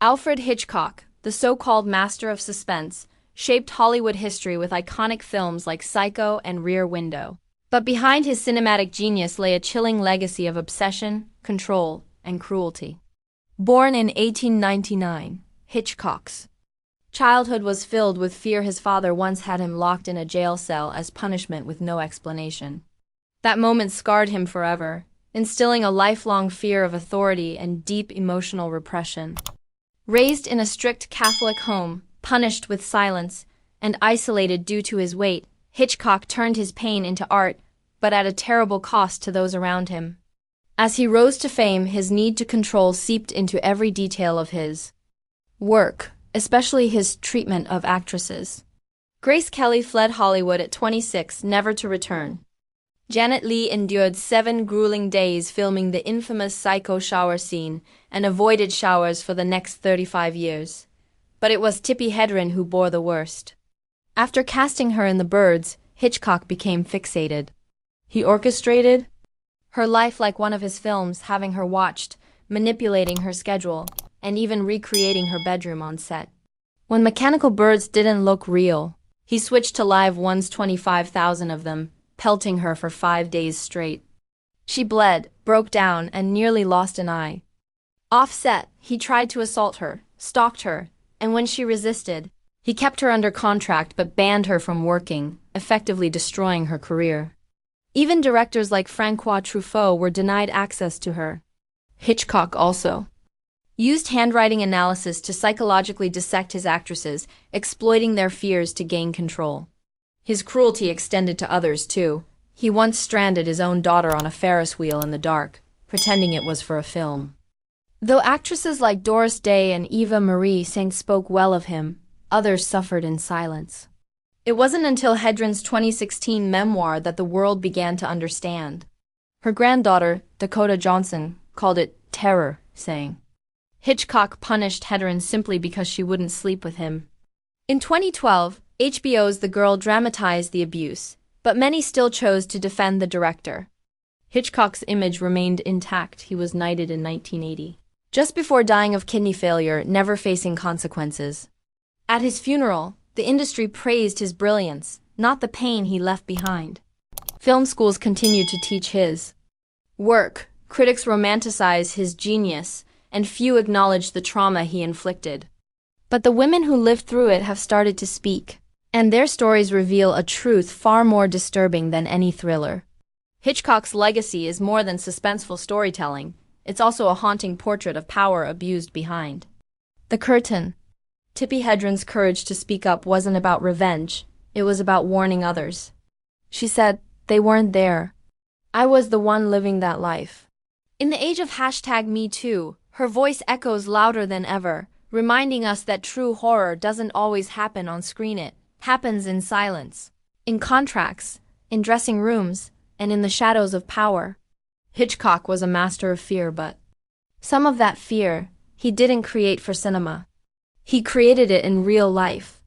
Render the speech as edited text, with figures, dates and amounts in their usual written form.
Alfred Hitchcock, the so-called master of suspense, shaped Hollywood history with iconic films like Psycho and Rear Window. But behind his cinematic genius lay a chilling legacy of obsession, control, and cruelty. Born in 1899, Hitchcock's childhood was filled with fear. His father once had him locked in a jail cell as punishment with no explanation. That moment scarred him forever, instilling a lifelong fear of authority and deep emotional repression. Raised in a strict Catholic home, punished with silence, and isolated due to his weight, Hitchcock turned his pain into art, but at a terrible cost to those around him. As he rose to fame, his need to control seeped into every detail of his work, especially his treatment of actresses. Grace Kelly fled Hollywood at 26, never to return. Janet Leigh endured 7 grueling days filming the infamous Psycho shower scene and avoided showers for the next 35 years. But it was Tippi Hedren who bore the worst. After casting her in The Birds, Hitchcock became fixated. He orchestrated her life like one of his films, having her watched, manipulating her schedule, and even recreating her bedroom on set. When mechanical birds didn't look real, he switched to live ones, 25,000 of them, pelting her for 5 days straight. She bled, broke down, and nearly lost an eye. Off set, he tried to assault her, stalked her, and when she resisted, he kept her under contract but banned her from working, effectively destroying her career. Even directors like Francois Truffaut were denied access to her. Hitchcock also used handwriting analysis to psychologically dissect his actresses, exploiting their fears to gain control. His cruelty extended to others, too. He once stranded his own daughter on a Ferris wheel in the dark, pretending it was for a film. Though actresses like Doris Day and Eva Marie Saint spoke well of him, others suffered in silence. It wasn't until Hedren's 2016 memoir that the world began to understand. Her granddaughter, Dakota Johnson, called it terror, saying, Hitchcock punished Hedren simply because she wouldn't sleep with him. In 2012, HBO's The Girl dramatized the abuse, but many still chose to defend the director. Hitchcock's image remained intact. He was knighted in 1980, just before dying of kidney failure, never facing consequences. At his funeral, the industry praised his brilliance, not the pain he left behind. Film schools continued to teach his work, critics romanticize his genius, and few acknowledge the trauma he inflicted. But the women who lived through it have started to speak, and their stories reveal a truth far more disturbing than any thriller. Hitchcock's legacy is more than suspenseful storytelling. It's also a haunting portrait of power abused behind the curtain. Tippi Hedren's courage to speak up wasn't about revenge. It was about warning others. She said, "They weren't there. I was the one living that life." In the age of #MeToo, her voice echoes louder than ever, reminding us that true horror doesn't always happen on screen. It happens in silence, in contracts, in dressing rooms, and in the shadows of power. Hitchcock was a master of fear, but some of that fear he didn't create for cinema. He created it in real life.